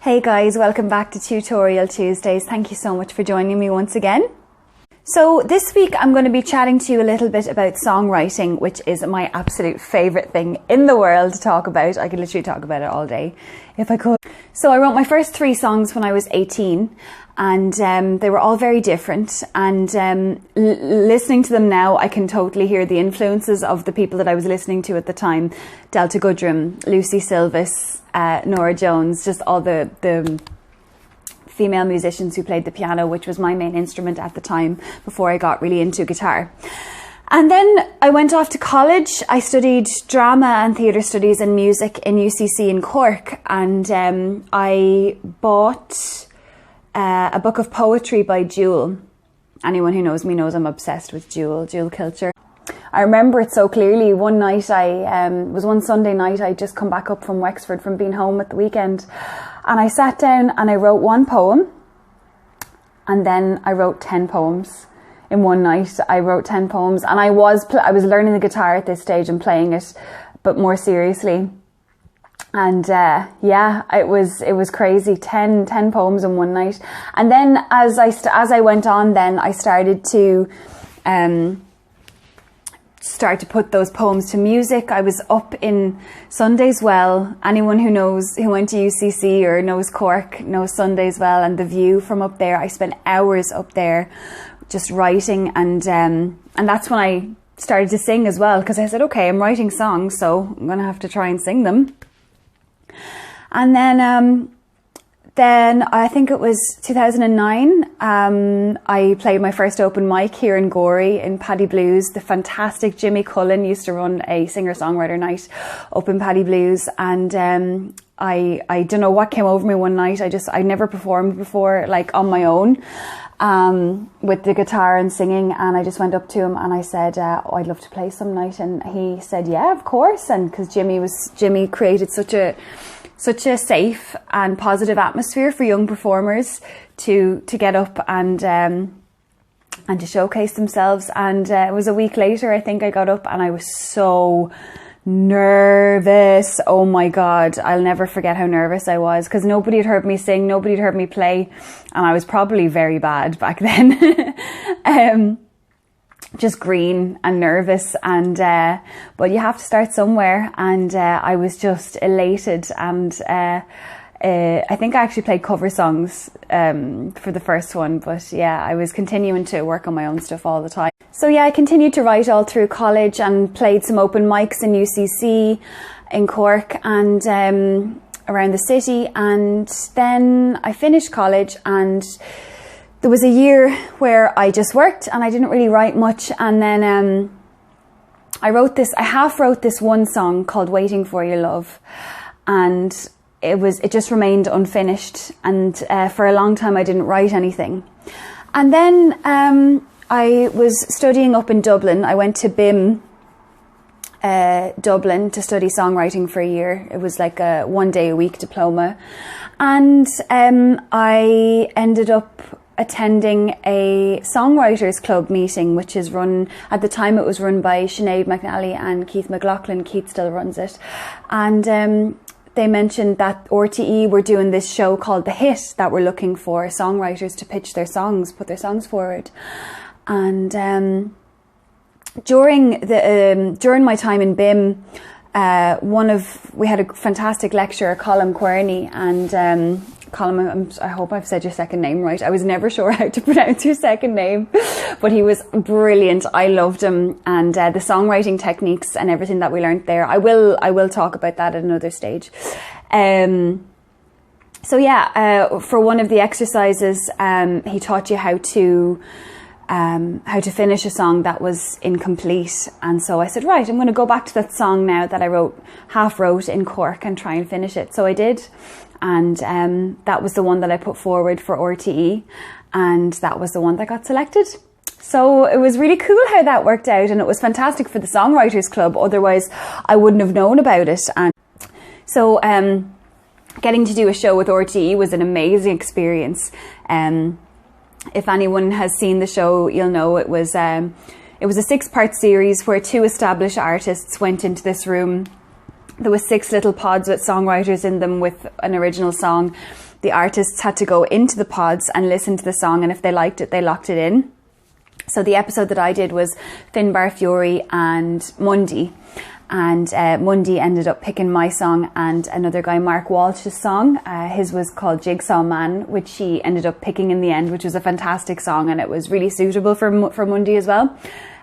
Hey guys, welcome back to Tutorial Tuesdays. Thank you so much for joining me once again. So this week I'm going to be chatting to you a little bit about songwriting, which is my absolute favourite thing in the world to talk about. I could literally talk about it all day if I could. So I wrote my first 3 songs when I was 18 and they were all very different, and listening to them now I can totally hear the influences of the people that I was listening to at the time. Delta Goodrem, Lucy Silvis, Nora Jones, just all the female musicians who played the piano, which was my main instrument at the time before I got really into guitar. And then I went off to college. I studied drama and theatre studies and music in UCC in Cork, and I bought a book of poetry by Jewel. Anyone who knows me knows I'm obsessed with Jewel culture. I remember it so clearly. One night, it was one Sunday night, I'd just come back up from Wexford from being home at the weekend, and I sat down and I wrote 1 poem, and then I wrote 10 poems. In one night I wrote 10 poems, and I was learning the guitar at this stage and playing it, but more seriously. And yeah, it was crazy. 10 poems in one night. And then as I went on, then I started to put those poems to music. I was up in Sundays Well. Anyone who went to UCC or knows Cork knows Sundays Well and the view from up there. I spent hours up there just writing, and that's when I started to sing as well, because I said, okay, I'm writing songs, so I'm going to have to try and sing them. And then I think it was 2009, I played my first open mic here in Gorey in Paddy Blues. The fantastic Jimmy Cullen used to run a singer-songwriter night up in Paddy Blues, and I don't know what came over me one night. I never performed before, like on my own, with the guitar and singing, and I just went up to him and I said, oh, I'd love to play some night. And he said, yeah, of course. And because Jimmy created such a safe and positive atmosphere for young performers to get up and to showcase themselves. And it was a week later, I think I got up, and I was so nervous. Oh my God, I'll never forget how nervous I was, because nobody had heard me sing, nobody had heard me play, and I was probably very bad back then. Just green and nervous, and but you have to start somewhere, and I was just elated, and I think I actually played cover songs for the first one, but yeah, I was continuing to work on my own stuff all the time. So yeah, I continued to write all through college and played some open mics in UCC in Cork and around the city, and then I finished college, and there was a year where I just worked and I didn't really write much, and then I half wrote this one song called Waiting for Your Love, and it just remained unfinished, and for a long time I didn't write anything. And then I was studying up in Dublin. I went to BIM Dublin to study songwriting for a year. It was like a 1-day-a-week diploma, and I ended up attending a songwriters club meeting, which is run, at the time it was run by Sinead McNally and Keith McLaughlin. Keith still runs it, and they mentioned that RTE were doing this show called The Hit, that were looking for songwriters to pitch their songs, put their songs forward. And during my time in BIM, we had a fantastic lecturer, Colin Querney, and Colin, I hope I've said your second name right. I was never sure how to pronounce your second name, but he was brilliant. I loved him, and the songwriting techniques and everything that we learned there. I will talk about that at another stage. So yeah, for one of the exercises, he taught you how to finish a song that was incomplete. And so I said, right, I'm going to go back to that song now that I half wrote in Cork, and try and finish it. So I did, and that was the one that I put forward for RTE, and that was the one that got selected. So it was really cool how that worked out, and it was fantastic for the Songwriters Club. Otherwise I wouldn't have known about it. And so getting to do a show with RTE was an amazing experience. If anyone has seen the show, you'll know it was a 6-part series where 2 established artists went into this room. There was 6 little pods with songwriters in them with an original song. the artists had to go into the pods and listen to the song, and if they liked it, they locked it in. So the episode that I did was Finbar Fury and Mundy. And Mundy ended up picking my song and another guy, Mark Walsh's song. His was called Jigsaw Man, which he ended up picking in the end, which was a fantastic song, and it was really suitable for Mundy as well.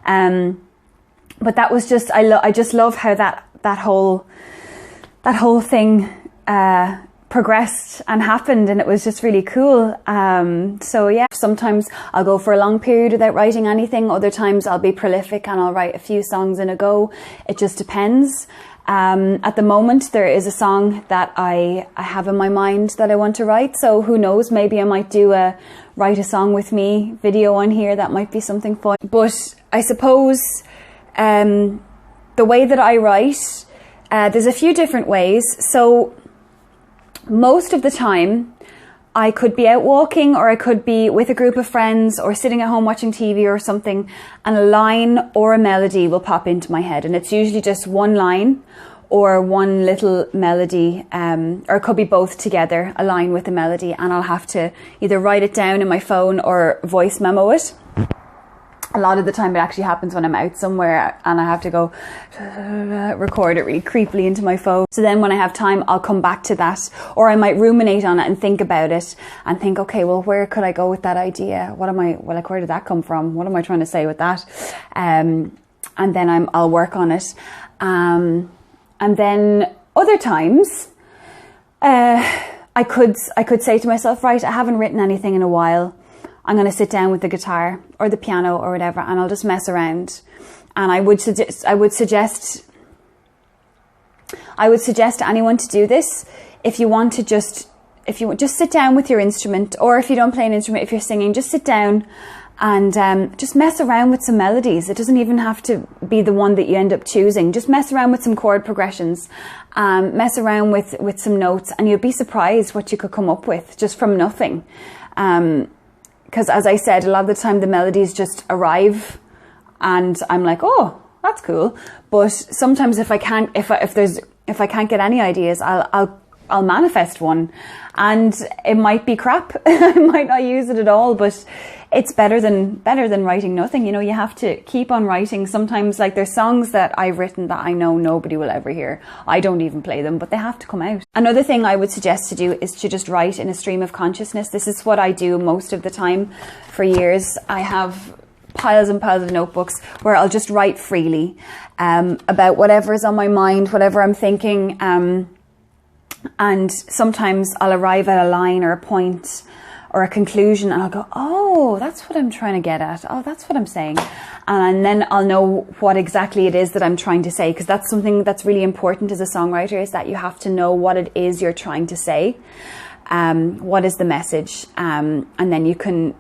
But that was just, I just love how that whole thing progressed and happened, and it was just really cool. So yeah, sometimes I'll go for a long period without writing anything. Other times I'll be prolific and I'll write a few songs in a go. It just depends. At the moment, there is a song that I have in my mind that I want to write. So who knows, maybe I might do a write a song with me video on here. That might be something fun. But I suppose the way that I write, there's a few different ways. So most of the time, I could be out walking, or I could be with a group of friends, or sitting at home watching TV or something, and a line or a melody will pop into my head. And it's usually just one line or one little melody, or it could be both together, a line with a melody, and I'll have to either write it down in my phone or voice memo it. A lot of the time it actually happens when I'm out somewhere and I have to go record it really creepily into my phone. So then when I have time, I'll come back to that, or I might ruminate on it and think about it and think, okay, well, where could I go with that idea? Where did that come from? What am I trying to say with that? And then I'll work on it. And then other times, I could say to myself, right, I haven't written anything in a while. I'm going to sit down with the guitar or the piano or whatever, and I'll just mess around. And I would suggest to anyone to do this. If you want to just sit down with your instrument, or if you don't play an instrument, if you're singing, just sit down and just mess around with some melodies. It doesn't even have to be the one that you end up choosing. Just mess around with some chord progressions, mess around with some notes, and you'll be surprised what you could come up with just from nothing. Because as I said, a lot of the time the melodies just arrive and I'm like, oh, that's cool. But sometimes if I can't get any ideas, I'll manifest one, and it might be crap. I might not use it at all, but it's better than writing nothing. You know, you have to keep on writing. Sometimes, like, there's songs that I've written that I know nobody will ever hear. I don't even play them, but they have to come out. Another thing I would suggest to do is to just write in a stream of consciousness. This is what I do most of the time. For years, I have piles and piles of notebooks where I'll just write freely about whatever is on my mind, whatever I'm thinking. And sometimes I'll arrive at a line or a point or a conclusion, and I'll go, oh, that's what I'm trying to get at. Oh, that's what I'm saying. And then I'll know what exactly it is that I'm trying to say, because that's something that's really important as a songwriter, is that you have to know what it is you're trying to say. What is the message? And then you can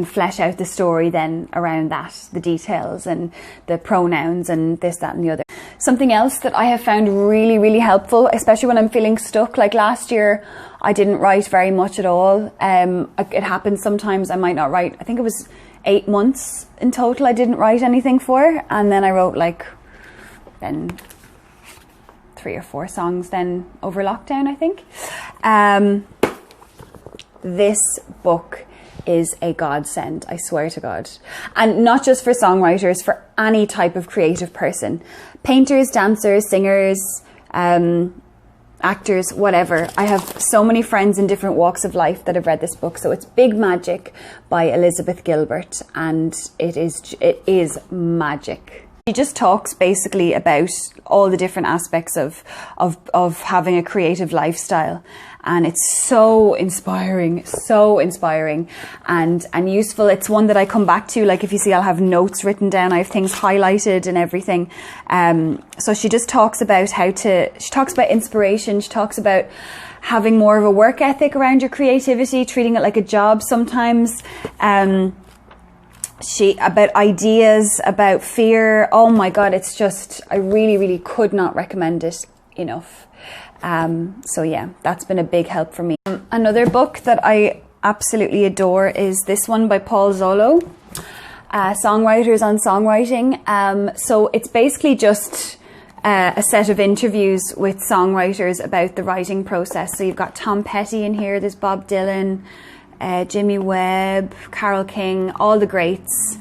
flesh out the story then around that, the details and the pronouns and this, that and the other. Something else that I have found really, really helpful, especially when I'm feeling stuck, like last year, I didn't write very much at all. It happens sometimes I might not write. I think it was 8 months in total I didn't write anything for. And then I wrote then 3 or 4 songs then over lockdown, I think. This book is a godsend, I swear to God. And not just for songwriters, for any type of creative person. Painters, dancers, singers, actors, whatever. I have so many friends in different walks of life that have read this book. So it's Big Magic by Elizabeth Gilbert, and it is magic. She just talks basically about all the different aspects of having a creative lifestyle. And it's so inspiring and useful. It's one that I come back to. Like, if you see, I'll have notes written down. I have things highlighted and everything. So she just talks about she talks about inspiration. She talks about having more of a work ethic around your creativity, treating it like a job sometimes. About ideas, about fear. Oh my God, it's just, I really, really could not recommend it enough. So yeah, that's been a big help for me. Another book that I absolutely adore is this one by Paul Zollo, Songwriters on Songwriting. So it's basically just a set of interviews with songwriters about the writing process. So you've got Tom Petty in here, there's Bob Dylan, Jimmy Webb, Carole King, all the greats,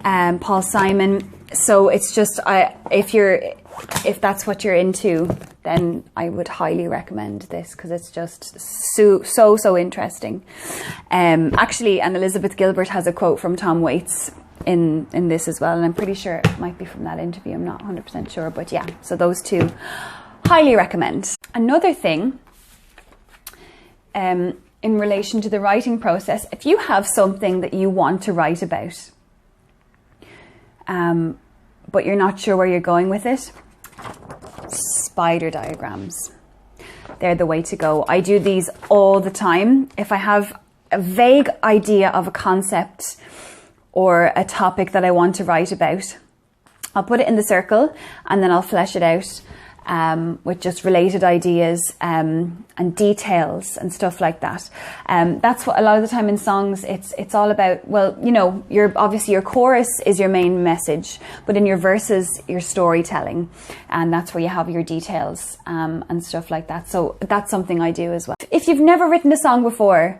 Paul Simon. So it's just, if that's what you're into, then I would highly recommend this, because it's just so interesting. Actually, and Elizabeth Gilbert has a quote from Tom Waits in this as well, and I'm pretty sure it might be from that interview. I'm not 100% sure, but yeah, so those two, highly recommend. Another thing, in relation to the writing process, if you have something that you want to write about, but you're not sure where you're going with it, spider diagrams. They're the way to go. I do these all the time. If I have a vague idea of a concept or a topic that I want to write about, I'll put it in the circle and then I'll flesh it out with just related ideas and details and stuff like that. That's what a lot of the time in songs, it's all about, well, you know, obviously your chorus is your main message, but in your verses, your storytelling, and that's where you have your details and stuff like that. So that's something I do as well. If you've never written a song before,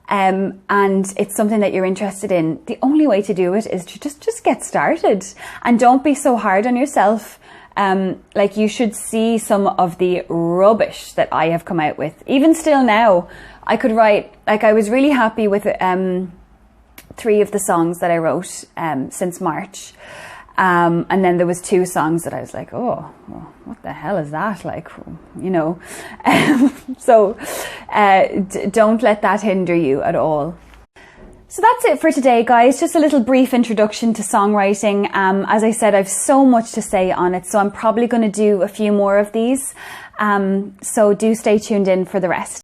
and it's something that you're interested in, the only way to do it is to just get started, and don't be so hard on yourself. Like, you should see some of the rubbish that I have come out with. Even still now, I could write, like, I was really happy with 3 of the songs that I wrote since March. And then there was 2 songs that I was like, oh, well, what the hell is that? Like, you know, so don't let that hinder you at all. So that's it for today, guys. Just a little brief introduction to songwriting. As I said, I've so much to say on it, so I'm probably going to do a few more of these. So do stay tuned in for the rest.